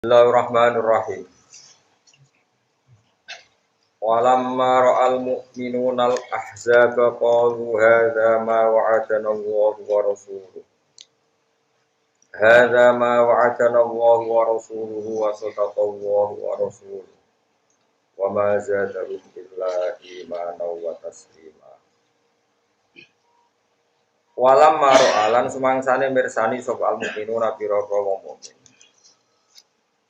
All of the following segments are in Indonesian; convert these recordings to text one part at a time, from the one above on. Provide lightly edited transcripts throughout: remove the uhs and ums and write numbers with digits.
Bismillahirrahmanirrahim. Walamma ra'al mu'minunal ahzaba qalu hadza ma wa'adana Allahu wa rasuluhu. Hadza ma wa'adana Allahu wa rasuluhu wa sadaqa Allahu wa rasuluhu. Wa ma zadahum illa imanan wa taslima. Walamma ra'alan sumangsane mirsani sapa al mu'minuna pira-pira wong mukmin.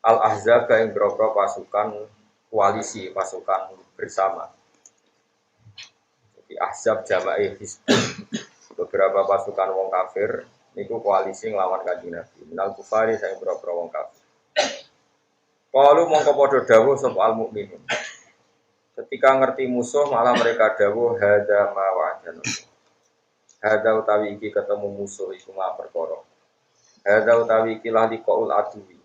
Al ahzab ing pira-pira pasukan koalisi, pasukan bersama. Di Ahzab jama'i Hizbun, beberapa pasukan wong kafir niku koalisi nglawan Kanjeng Nabi. Minal kufari sing boro-boro wong kafir. Qalu mongko padha dawuh sapa al mukminun. Ketika ngerti musuh malah mereka dawuh hadza ma wa'adana. Hadza utawi iki ketemu musuh iku ma perkara. Hadza utawi iki lah liqaul adwi.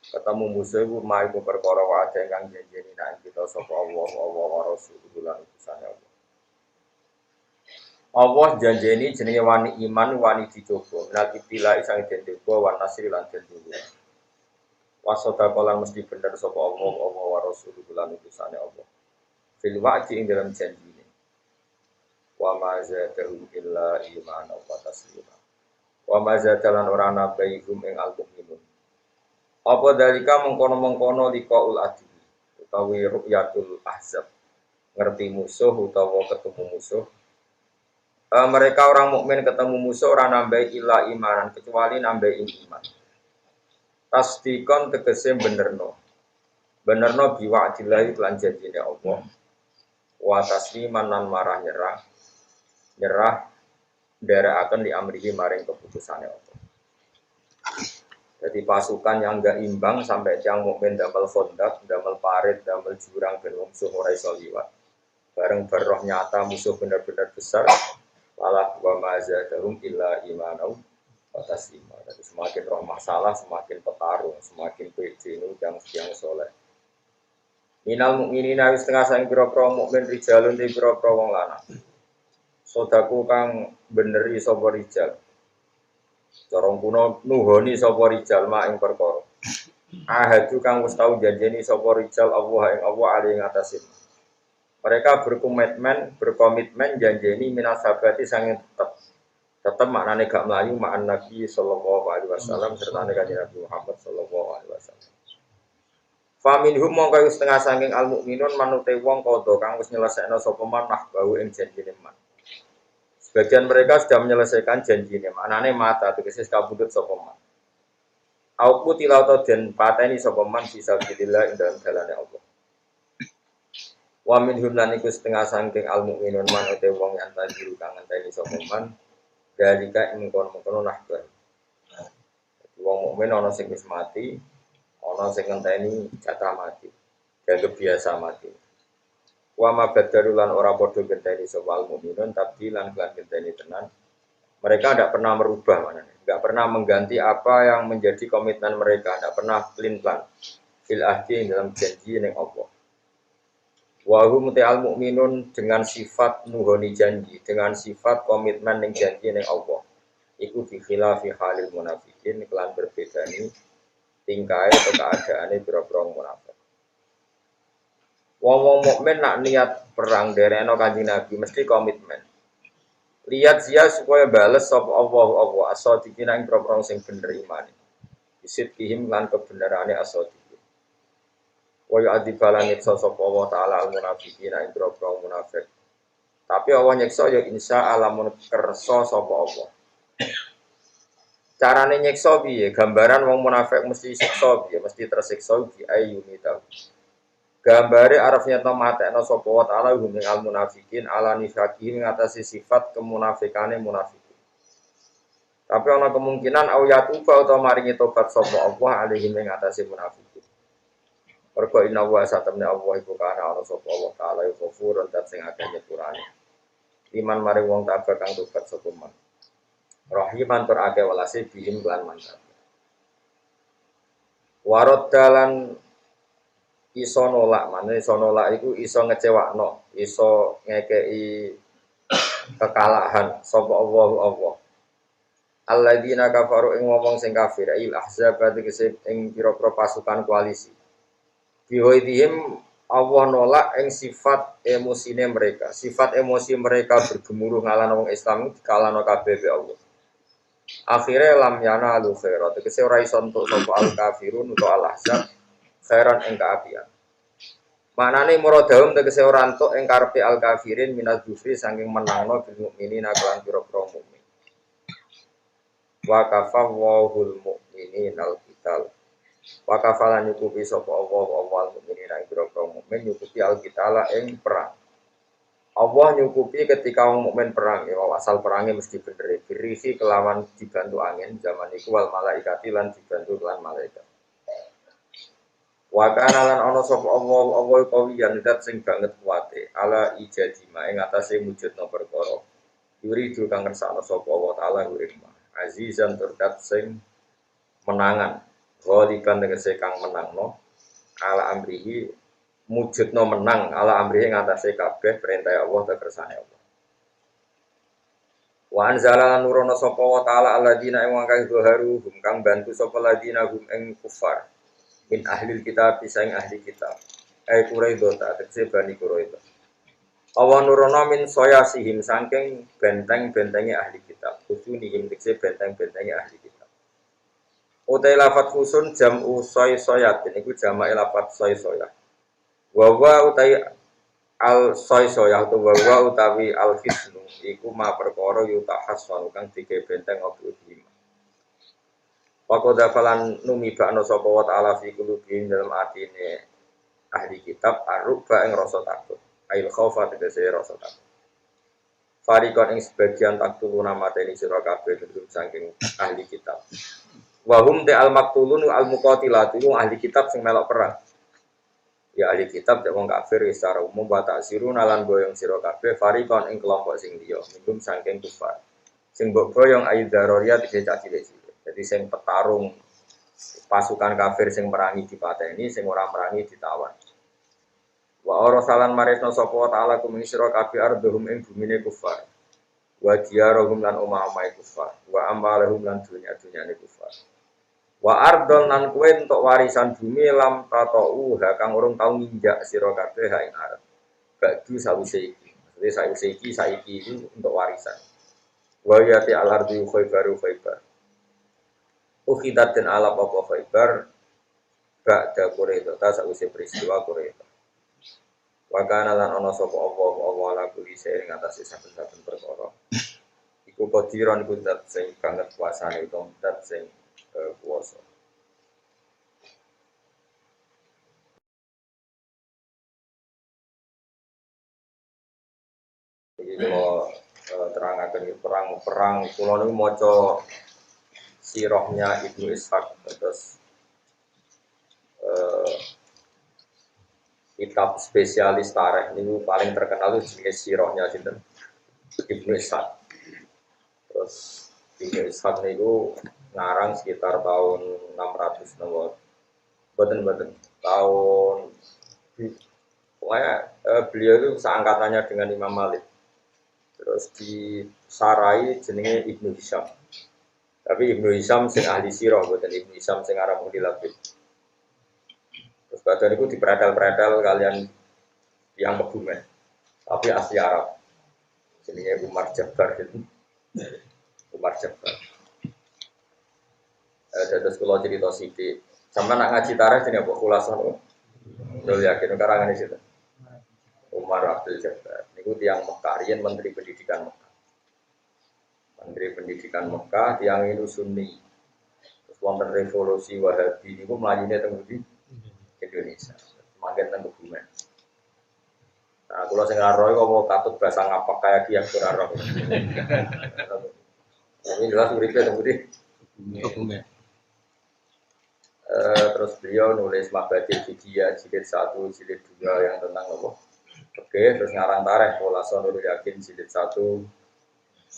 Ketemu musuh iku ma iku perkara wa'ada ingkang janjeni nek kita sapa Allah wa Rasulullah lan utusane Allah. Allah janjeni jenenge wani iman wani dicoba. Nanti bila isang den coba wan nasri lan den coba. Wasota kolan mesti bener sapa Allah wa Rasulullah lan utusane Allah. Fil wa'di ing dalam janjine. Wa ma zadahum illa imanan wa taslima. Wa ma zadalan ora nabaihum ing al-mukminun. Apa dalika mengkono-mengkono liqaul adi utawi ru'yatul ahzab. Ngerti musuh utawa ketemu musuh. Mereka orang mukmin ketemu musuh ora nambah illa imanan kecuali nambah iman. Tasdikon tegese benerno. Benerno biwa'dillahi lan janjine Allah. Wa tasliman lan marah nyerah. Nyerah nderekaken li amrihi maring keputusane Allah. Jadi pasukan yang enggak imbang sampai yang mukmin damel kondak, damel parit, damel jurang ben musuh ora iso liwat. Bareng berroh nyata musuh benar-benar besar. Malah wa mazadahum illa imanau wa taslima. Jadi semakin roh masalah, semakin petarung, semakin pede yang soleh. Minal mukminina wis setengah sang pira-pira mukmin rijalun te pira-pira wong lanang. Sodaku kang beneri sapa rijal. Corong kuno nuhoni sapa rijal mak ing perkara. Ahadu kang wis tau janjeni sapa rijal Allah ing Allah ali ing atasin. Mereka berkomitmen janjeni minasabati sanging tetep maknane gak melayu ma'an Nabi sallallahu alaihi wasallam serta Kanjeng Nabi Muhammad sallallahu alaihi wasallam. Faminhum mongko setengah sanging al mukminun manute wong padha kang wis nyelesekno sapa man bau ing janjine man. Sebagian mereka sudah menyelesaikan janjinya. Maknane mata tegese kabudut sapa man. Auku tilauto den pateni sapa man bisa bilillah ing dalam dalane Allah. Wa minhum lan iku setengah sangking al mukminun man ute wong yang tadi kang ngenteni sapa man dalika ing kono-kono nahbar. Wong mukmin ana sing wis mati, ana sing ngenteni jatah mati. Dianggap biasa mati. Wa ma badarulan ora padha genteni sapa mukminun tapi lan genteni tenan. Mereka tidak pernah merubah manane, enggak pernah mengganti apa yang menjadi komitmen mereka, tidak pernah pelin-pelan fil ahdi dalam janji ning Allah. Wa hum ta'al mukminun dengan sifat nuhoni janji, dengan sifat komitmen ning janji ning Allah. Iku fi khilafi halil munafikin kelan berbedani tingkae atau keadaane pira-pira munafik. Wong mukmin nak niat perang dereno Kanjeng Nabi mesti komitmen. Lihat sia supaya bales sapa Allah as-sadiqina ing propro sing bener imane. Bisit kihim lan kebenerane as-sadiqin. Wa yu'adzibalan nyiksa sapa Allah taala al-munafiqina ing propro munafik. Tapi Allah nyiksa ya insya Allah mun kersa sapa Allah. Carane nyiksa piye? Gambaran wong munafik mesti siksa piye? Mesti tersiksa bi ayyuni ta. Gambare arafnya to matekno sapa wa taala hum al munafikin ala nifaqi ngatasi sifat kemunafikane munafikin. Tapi ana kemungkinan ayatuba utawa maringi tobat sapa Allah alaihi ngatasi munafikin. Mergo inna wa satamna Allah iku kana ana sapa Allah taala ghafurun dat sing akeh nyepurane. Iman maring wong tabah kang tobat sapa man. Rahiman tur akeh welase bihim lan mantap. Warad dalan iso nolak, manane iso nolak iku iso ngecewakno, iso ngekei kekalahan sapa Allah. Alladzina kafaru ing ngomong sing kafir il ahzab tegese ing pira-pira pasukan koalisi. Bihoidihim Allah nolak ing sifat emosine mereka. Sifat emosi mereka bergemuruh ngalahno wong Islam dikalahno kabeh be Allah. Akhirnya lam yana alu khairat. Tegese ora iso entuk sapa al kafirun utawa al ahzab khairan ing kaapian. Manane muradahum tegese ora entuk ing karepe al kafirin minal jufri saking menangno bil mukminina kelan pira-pira mukmin. Wa kafawwahul mukminin al qital. Wa kafalan nyukupi sapa Allah wal mukminin ing pira-pira mukmin nyukupi al qitala ing perang. Allah nyukupi ketika wong mukmin perang ya asal perangnya mesti bener. Birisi kelawan dibantu angin zaman iku wal malaikati lan dibantu lan malaikat. Wa kana lan ana sapa Allah kawiyan dat sing banget kuwate ala ijadima ing atase wujudna perkara. Yuridu kang ngersakno sapa Allah taala hikmah. Azizan terdat sing menangan. Ghaliban tegese kang menangno ala amrihi mujudno menang ala amrihi ngatasi kabeh perintah Allah te kersane Allah. Wa anzala nurono sapa wa taala alladzina ing kang doharu hum kang bantu sapa alladzina hum ing kufar min ahli kitab bisa ing ahli kitab. Ai Quraido ta tekse Bani Quraido. Allah nurono min soya sihim saking benteng-bentenge ahli kitab. Kusunihim tekse benteng-bentenge ahli kitab. Utai lafat khusun jam'u soy-soyat ini ku jama'i lafat soy-soyat. Wawa utai al soy-soyat atau wawa utawi al hisnu iku ma perkara yutahas kang dike benteng opo lima. Pakoda falan numibakno sapa wa ta'ala fi qulubihim dalam atine ahli kitab aruba ing rasa takut. Ail khaufa tegese rasa takut. Farikon ing sebagian taktulu namateni sira kabeh bentuk saking ahli kitab. Wa hum ta al maktulun al muqatilat iku ahli kitab sing melok perang. Ya ahli kitab cek wong kafir secara umum wa ta'sirun lan boyong sira kabeh farikon ing kelompok sing liya minum saking kufar. Sing mbok boyong ayu daruriyat iki cilik-cilik. Jadi sing petarung pasukan kafir sing merangi dipateni, sing ora merangi ditawan. Wa arasalan marisna sapa taala kuming sira kabeh ardhum ing bumine kufar. Wa diyarohum lan omah-omahe kufar. Wa amalahum lan dunya-dunyane kufar. Wa ardon lan kowe entuk warisan bumi lam tatau kang urung tau nginjak sira kabeh ha ing arep. Badu sawise iki. Maksudnya sawise iki saiki iki untuk warisan. Wa yati al-ardi khaybaru khaybar. Ukhidat dan alap apa Khaybar ba'da Quraidah ta sakwise peristiwa Quraidah. Wa kana lan ana sapa Allah la kuli sing ngatasi saben-saben perkara. Iku qadiran iku zat sing banget kuasane utawa zat sing kuwasa. Iki kula terangaken perang kula niku maca sirahnya Ibnu Ishaq terus kitab spesialis tarikh ini paling terkenal itu jenis sirahnya sinten Ibnu Ishaq. Terus Ibnu Ishaq niku ngarang sekitar tahun 600 nomor boten tahun pokoknya beliau itu seangkatannya dengan Imam Malik. Terus disarai jenenge Ibnu Hisham. Tapi Ibnu Hisham sing ahli sirah, bukan Ibnu Hisham sing arah Muhilabid. Terus badan itu diperadal-peradal kalian yang kebumen, tapi asli Arab. Jenenge Umar Jabbar gitu. Umar Jabbar. Terus kalau cerita sithik, sama nak ngaji tarikh jenenge apa khulasan. Yo yakin karangan di situ. Umar Abdul Jabbar. Niku tiyang Mekah, riyen Menteri Pendidikan Mekah. Menteri Pendidikan Mekah tiang itu Sunni. Terus wonten revolusi Wahabi niku mlayune teng Indonesia. Manggen teng Kebumen. Nah, kula sing ora roh kok katut bahasa ngapak kaya ki yang ora roh. Ini jelas uripe teng Kebumen. Terus beliau nulis Mabadil Fidiyah jilid 1, jilid 2 yang tentang apa? Oke, terus ngarang tarikh Khulasan Nurul Yakin jilid 1,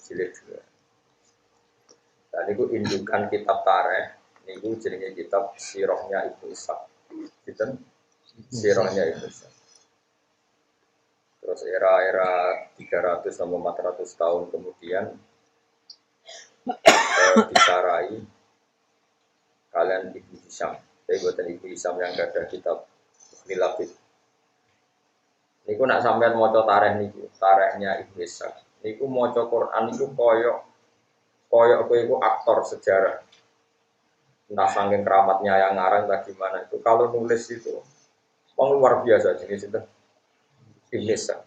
jilid 2. Dan itu indukan kitab tarikh, niku jenenge kitab Sirahnya Ibnu Ishaq. Sinten? Sirahnya Ibnu Ishaq. Terus era-era 300 sampai 400 tahun kemudian disarai kalian Ibnu Hisham. Saya buatan Ibnu Hisham yang ada kitab Nilafid. Niku nak sampean maca tarikh niku, tarikhnya Ibnu Hisham. Niku maca Quran niku koyok kowe iku aktor sejarah. Entah saking keramatnya yang ngarang tak gimana itu. Kalau nulis itu luar biasa jenis itu. Ibnu Hisham.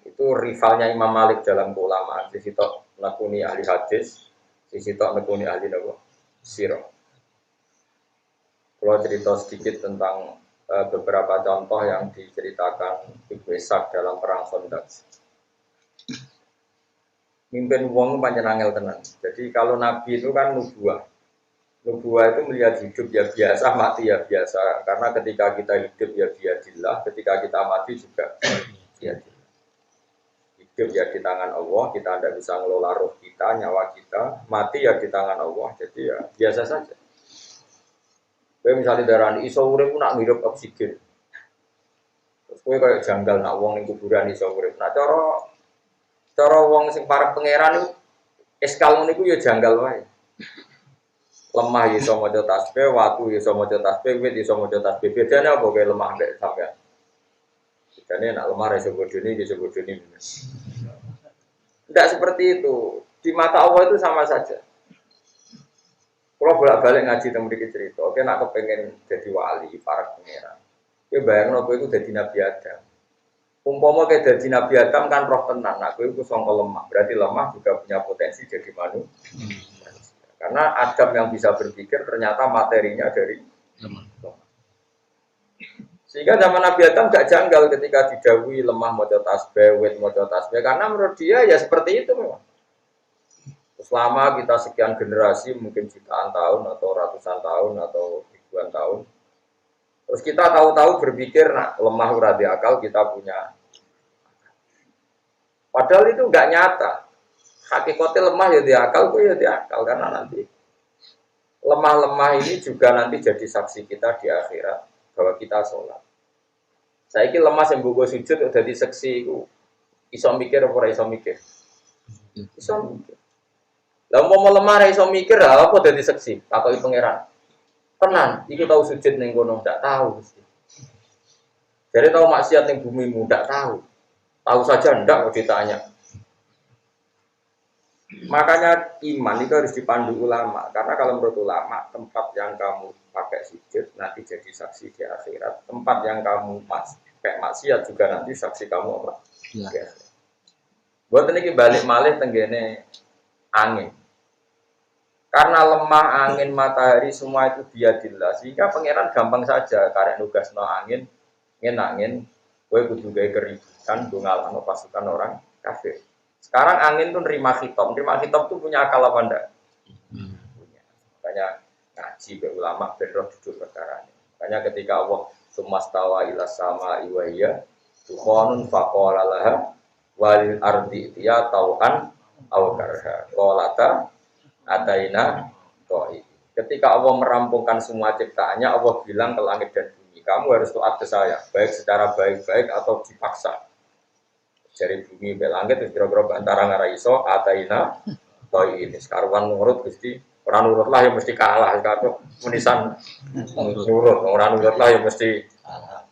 Itu rivalnya Imam Malik dalam keulamaan. Di situ nekuni ahli hadis, di situ nekuni ahli sirah. Kalau cerita sedikit tentang beberapa contoh yang diceritakan Ibnu Ishaq dalam perang Khandaq. Mimpin wong pancen angel tenan. Jadi kalau nabi itu kan nubuah. Nubuah itu melihat hidup ya biasa, mati ya biasa. Karena ketika kita hidup ya biadillah, ketika kita mati juga biadillah. Hidup ya di tangan Allah, kita tidak bisa ngelola roh kita, nyawa kita. Mati ya di tangan Allah, jadi ya biasa saja. Kowe misalnya darani iso urip nak ngirup oksigen. Terus kowe kayak janggal nak wong ning kuburan iso urip. Nah cara wong sing parek pangeran niku eskal niku ya janggal wae. Lemah ya iso maca tasbih, watu ya iso maca tasbih, wit iso maca tasbih. Bedane apa kowe lemah mek sampean? Bedane nak lemah iso bodoni iso bodoni. Tidak seperti itu. Di mata Allah itu sama saja. Kalau bolak-balik ngaji tentang sedikit cerita, oke nak kepengen jadi wali, para pangeran. Oke bayang aku itu jadi Nabi Adam. Umpama kayak jadi Nabi Adam kan roh tenan, aku itu songkol lemah. Berarti lemah juga punya potensi jadi manusia. Karena Adam yang bisa berpikir ternyata materinya dari lemah. Sehingga zaman Nabi Adam gak janggal ketika didawui lemah maca tasbih, wit maca tasbih. Karena menurut dia ya seperti itu memang. Selama kita sekian generasi, mungkin jutaan tahun atau ratusan tahun atau ribuan tahun, terus kita tahu-tahu berpikir, nah lemah uradi akal kita punya. Padahal itu nggak nyata. Hakikatnya lemah ya di akal, itu ya di akal karena nanti lemah-lemah ini juga nanti jadi saksi kita di akhirat bahwa kita sholat. Saya ini lemah yang buku sujud udah di saksi itu, iso mikir apa iso mikir? Iso mikir. Lah mau lemah iso mikir apa dadi seksi takoki pangeran. Tenan, iku tahu sujud ning kono ndak tahu mesti. Jadi tahu maksiat ning bumimu ndak tahu. Tahu saja ndak kok ditanya. Makanya iman itu harus dipandu ulama karena kalau menurut ulama tempat yang kamu pakai sujud nanti jadi saksi di akhirat. Tempat yang kamu pakai maksiat juga nanti saksi kamu apa? Ya. Buat ini balik malih tenggene angin. Karena lemah angin matahari semua itu biadillah sehingga pangeran gampang saja karek nugasno angin kowe kudu gawe keributan go ngalahno pasukan orang kafir. Sekarang angin tuh nerima khitab tuh punya akal apa ndak? Punya. Makanya ngaji be ulama ben roh duduk perkara ini. Makanya ketika Allah sumastawa ila sama iwaiya tukhonun faqala laha walil ardi ya tau'an aw karha qalata ataina to'i. Ketika Allah merampungkan semua ciptaannya, Allah bilang ke langit dan bumi, kamu harus taat ke saya, baik secara baik-baik atau dipaksa. Dari bumi ke langit, terus kira-kira antara ngaraiso, ataina to'i ini. Sekarang nurut, mesti orang nurut lah yang mesti kalah. Kalau menisan nurut, orang nurut lah yang mesti kalah.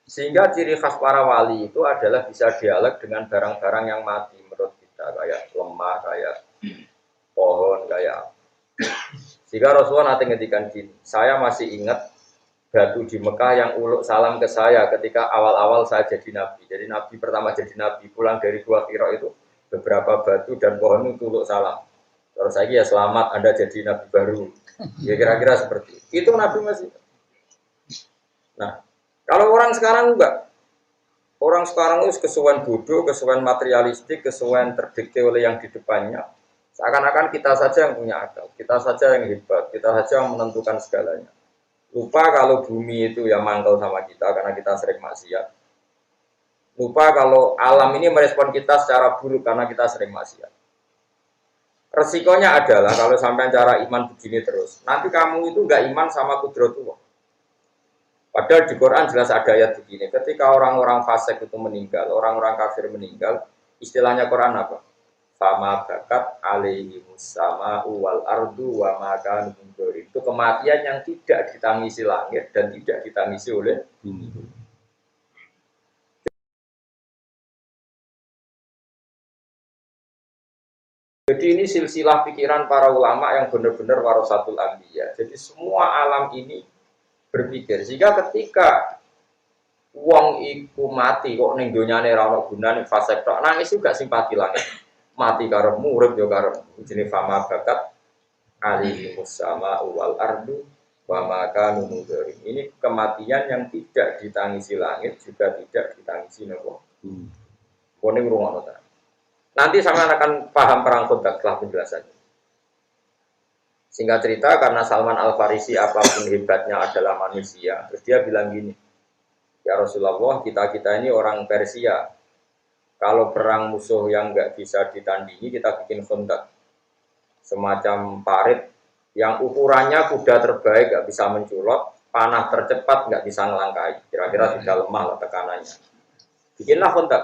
Sehingga ciri khas para wali itu adalah bisa dialog dengan barang-barang yang mati menurut kita, kayak lemah, kayak pohon, kayak. Sehingga Rasulullah nanti ngedikan gini, saya masih ingat batu di Mekah yang uluk salam ke saya ketika awal-awal saya jadi nabi. Jadi nabi pertama jadi nabi, pulang dari Gua Hira itu beberapa batu dan pohon itu uluk salam. Terus lagi ya selamat Anda jadi nabi baru. Ya kira-kira seperti itu nabi masih. Nah, kalau orang sekarang enggak. Orang sekarang itu kesuwen bodoh, kesuwen materialistik, kesuwen terdikte oleh yang di depannya. Seakan-akan kita saja yang punya akal, kita saja yang hebat, kita saja yang menentukan segalanya. Lupa kalau bumi itu yang mangkal sama kita karena kita sering maksiat. Lupa kalau alam ini merespon kita secara buruk karena kita sering maksiat. Resikonya adalah kalau sampai cara iman begini terus, nanti kamu itu enggak iman sama kudratullah. Padahal di Quran jelas ada ayat begini, ketika orang-orang fasik itu meninggal, orang-orang kafir meninggal, istilahnya Quran apa? fama bakat alaihi musama wal ardu wa makan mundur. Itu kematian yang tidak ditangisi langit dan tidak ditangisi oleh bumi. Jadi ini silsilah pikiran para ulama yang benar-benar warasatul anbiya. Jadi semua alam ini berpikir. Sehingga ketika wong iku mati kok ning donyane ra ono gunane fase tok nangis juga simpati langit. Mati karo urip yo karo jenenge fama bakat alihi musama wal ardu wa maka mundur. Ini kematian yang tidak ditangisi langit juga tidak ditangisi nopo. Kone ngrungokno ta. Nanti sampean akan paham perang Khandaq setelah penjelasannya. Singkat cerita karena Salman Al-Farisi apapun hebatnya adalah manusia, terus dia bilang gini, ya Rasulullah, kita ini orang Persia. Kalau perang musuh yang nggak bisa ditandingi, kita bikin Khandaq. Semacam parit yang ukurannya kuda terbaik nggak bisa menculot, panah tercepat nggak bisa ngelangkai. Kira-kira sudah lemah lah tekanannya. Bikinlah Khandaq.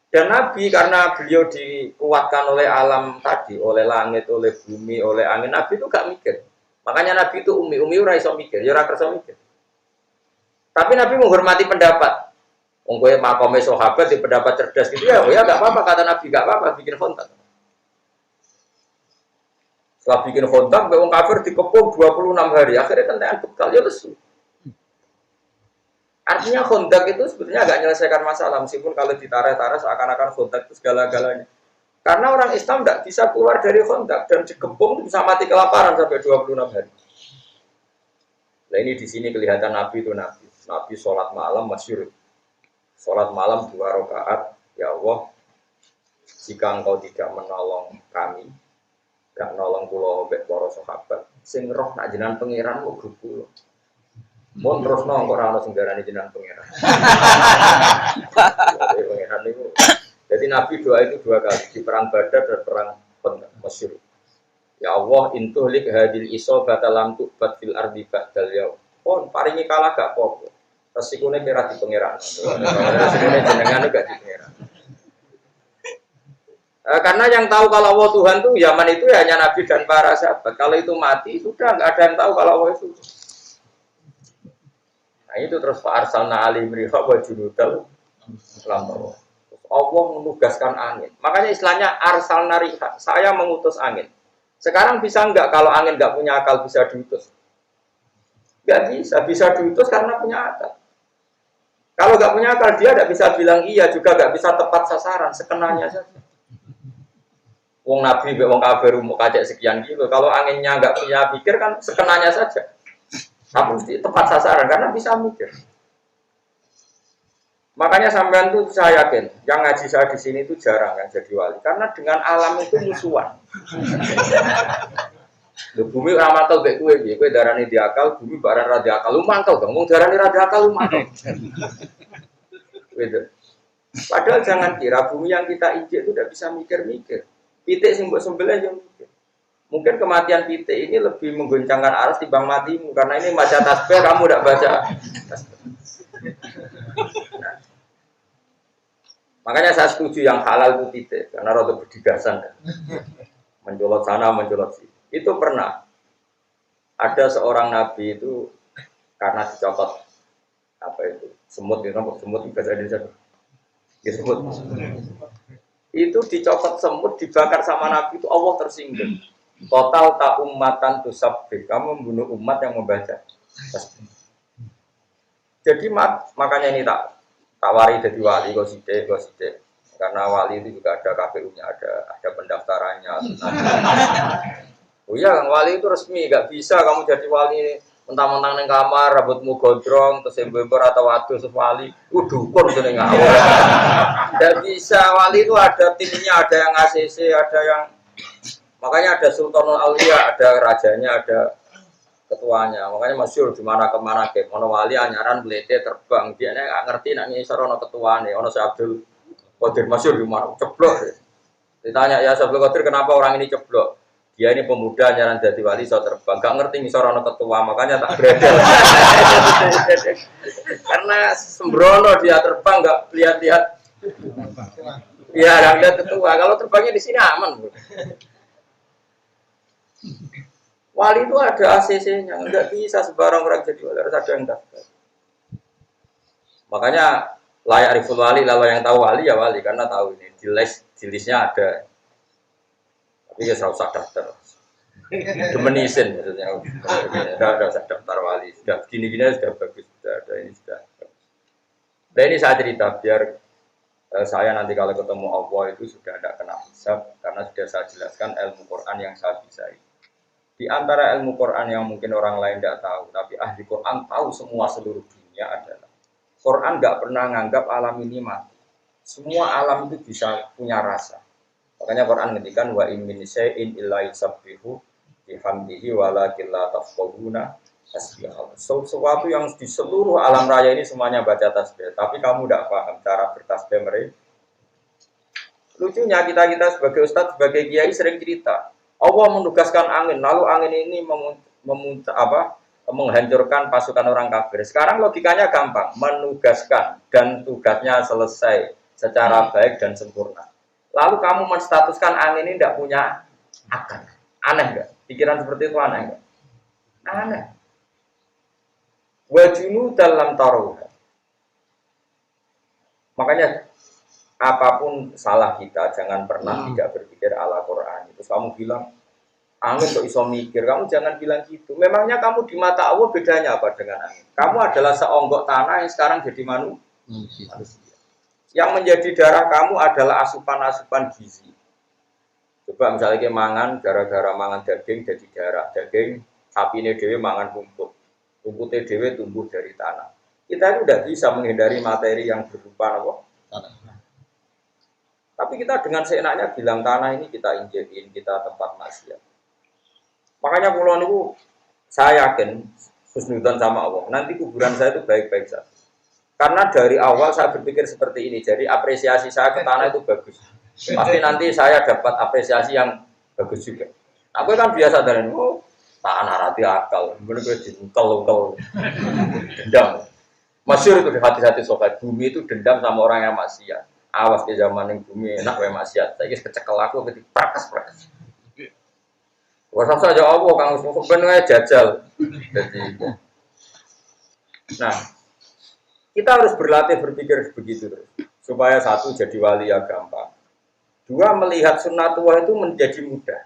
Dan Nabi karena beliau dikuatkan oleh alam tadi, oleh langit, oleh bumi, oleh angin, Nabi itu gak mikir. Makanya Nabi itu umi ora iso mikir, ya ora kersa mikir. Tapi Nabi menghormati pendapat. Wong kowe makome sahabat di pendapat cerdas gitu ya gak apa-apa kata Nabi, gak apa-apa bikin Khandaq. Setelah bikin Khandaq, wong kafir dikepung 26 hari, akhirnya tentean bekal ya lesu. Artinya Khandaq itu sebetulnya agak menyelesaikan masalah, meskipun kalau ditarik-tarik seakan-akan Khandaq itu segala-galanya. Karena orang Islam tidak bisa keluar dari Khandaq dan dikepung bisa mati kelaparan sampai 26 hari. Nah ini di sini kelihatan Nabi itu Nabi sholat malam masyhur. Sholat malam 2 rakaat, ya Allah, jika engkau tidak menolong kami, gak nolong kula mbek para sahabat, sing roh nak jenengan pangeran kok grup kula. Mun terus nang kok ora ono sing darani jenengan pangeran. Pangeran niku. Jadi Nabi doa itu 2 kali di perang Badar dan perang Masyhur. Ya Allah, intuhlik hadil isobata lam tubat fil ardi ba'dal yaum. Pon paringi kalah gak apa-apa. Resikune kira di pangeran. Resikune jenengan gak di pangeran. Karena yang tahu kalau Allah Tuhan tuh Yaman itu ya hanya Nabi dan para sahabat. Kalau itu mati sudah nggak ada yang tahu kalau Allah itu. Nah itu terus Pak Arsalna Ali Mriha wa junudal lampau. Allah menugaskan angin. Makanya istilahnya Arsalna Riha, saya mengutus angin. Sekarang bisa nggak kalau angin nggak punya akal bisa diutus? Nggak bisa diutus karena punya akal. Kalau nggak punya akal dia nggak bisa bilang iya juga nggak bisa tepat sasaran, sekenanya saja. Wong Nabi, wong kafir mau kacek sekian kilo. Kalau anginnya nggak punya pikir kan sekenanya saja. Tapi mesti tepat sasaran karena bisa mikir. Makanya sampean tuh saya yakin, yang ngaji saya di sini itu jarang yang jadi wali. Karena dengan alam itu musuhan. Bumi ramantel kayak kue darani di akal, bumi barang rada akal. Lu mantau dong, mau darani rada akal lu mantau. Padahal jangan kira bumi yang kita injek itu tidak bisa mikir-mikir. Pitik sing mbok sembelih yo mikir. Mungkin kematian pitik ini lebih menggoncangkan aras timbang matimu karena ini baca tasbih kamu tidak baca. Nah, makanya saya setuju yang halal itu pitik karena rada berdigasan. Mencolot sana, mencolot sini. Itu pernah ada seorang nabi itu karena dicopot apa itu semut itu bahasa Indonesia. Ya semut. Itu dicopot semut dibakar sama Nabi itu Allah tersinggung. Total tak ummatan tusabbih, kamu membunuh umat yang membaca. Jadi makanya ini tak wari jadi wali goside. Karena wali itu juga ada KPU-nya, ada pendaftarannya. Oh iya, wali itu resmi, gak bisa kamu jadi wali mentang-mentang neng kamar, rambutmu gondrong, terus ember atau waduh wali, dukun tuh neng awal. Tidak bisa, wali itu ada timnya, ada yang ACC, ada yang makanya ada Sultanul Aulia, ada rajanya, ada ketuanya. Makanya masyhur di mana kemana ke, ono wali anyaran belete terbang, dia nggak ngerti nak ngisor ono ketuane, ono si Abdul Qadir masyhur di mana ceblok. Ditanya ya Abdul Qadir kenapa orang ini ceblok? Dia ini pemuda nyaran jadi wali so terbang, gak ngerti ngisor ono ketua, makanya tak beredel. Karena sembrono dia terbang gak lihat-lihat Iya, Anda tetua. Kalau terbangnya di sini aman, Bu. Wali itu ada ACC-nya, nggak bisa sembarang orang jadi wali, harus ada yang daftar. Makanya layak riful wali, lalu yang tahu wali ya wali, karena tahu ini di listnya ada. Tapi ya serau usah daftar. Demenisin maksudnya, udah usah daftar wali, sudah gini-gini sudah bagus, sudah ada ini sudah. Nah ini saya cerita biar saya nanti kalau ketemu Allah itu sudah tidak kena hisab karena sudah saya jelaskan ilmu Quran yang saya bisa. Di antara ilmu Quran yang mungkin orang lain tidak tahu, tapi ahli Quran tahu semua seluruh dunia adalah Quran nggak pernah nganggap alam ini mati. Semua alam itu bisa punya rasa. Makanya Quran ngendikan wa in min syai'in illa yusabbihu bihamdihi walakin la tafqahuna tasbihah. Sesuatu yang di seluruh alam raya ini semuanya baca tasbih, tapi kamu tidak paham cara bertasbih mereka. Lucunya kita sebagai ustadz, sebagai kiai sering cerita, Allah menugaskan angin, lalu angin ini menghancurkan pasukan orang kafir. Sekarang logikanya gampang, menugaskan dan tugasnya selesai secara baik dan sempurna. Lalu kamu menstatuskan angin ini tidak punya akal. Aneh nggak? Pikiran seperti itu aneh nggak? Aneh. Wajunu dalam taruh. Makanya apapun salah kita, jangan pernah tidak berpikir ala Quran. Terus kamu bilang, angin kok iso mikir, kamu jangan bilang gitu. Memangnya kamu di mata Allah bedanya apa dengan angin? Kamu adalah seonggok tanah yang sekarang jadi manusia. Yang menjadi darah kamu adalah asupan-asupan gizi. Coba misalnya kita mangan, gara-gara mangan daging jadi darah. Daging, sapi ini dewe mangan rumput. Rumputnya dewe tumbuh dari tanah. Kita itu tidak bisa menghindari materi yang berupa apa? Tanah. Tapi kita dengan seenaknya bilang tanah ini kita injekin, kita tempat maksiat. Makanya pulau itu saya yakin husnudzon sama Allah. Nanti kuburan saya itu baik-baik saja. Karena dari awal saya berpikir seperti ini. Jadi apresiasi saya ke tanah itu bagus. Pasti nanti saya dapat apresiasi yang bagus juga. Aku kan biasa dari tanah rati akal. Bener gue dengkel dendam. Masyhur itu di hati-hati sobat. Bumi itu dendam sama orang yang maksiat. Awas ke zaman yang bumi enak wae maksiat. Saiki kecekel aku ketik prakas. Wasa saja apa Kang Usman ben wae jajal. Jadi nah, kita harus berlatih berpikir begitu terus. Supaya satu jadi wali ya gampang. Dua melihat sunnatullah itu menjadi mudah.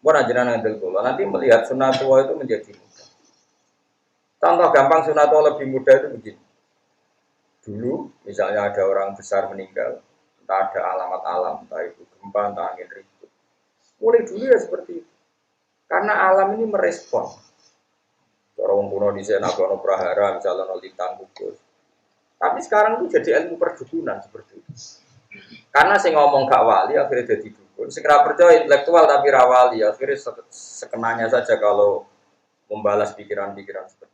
Bukan ajaran ngandel kula, nanti melihat sunnatullah itu menjadi mudah. Contoh gampang sunnatullah lebih mudah itu begini. Dulu, misalnya ada orang besar meninggal, entah ada alamat alam, entah itu gempa, entah angin ribut. Mulai dulu ya seperti itu. Karena alam ini merespon. Orang kuno di sana, Nagono Prahara, misalnya Nolitang Kukus. Tapi sekarang itu jadi ilmu perdukunan seperti itu. Karena saya ngomong gak wali, akhirnya jadi dukun. Segera percaya intelektual tapi rawali, akhirnya sekenanya saja kalau membalas pikiran-pikiran seperti itu.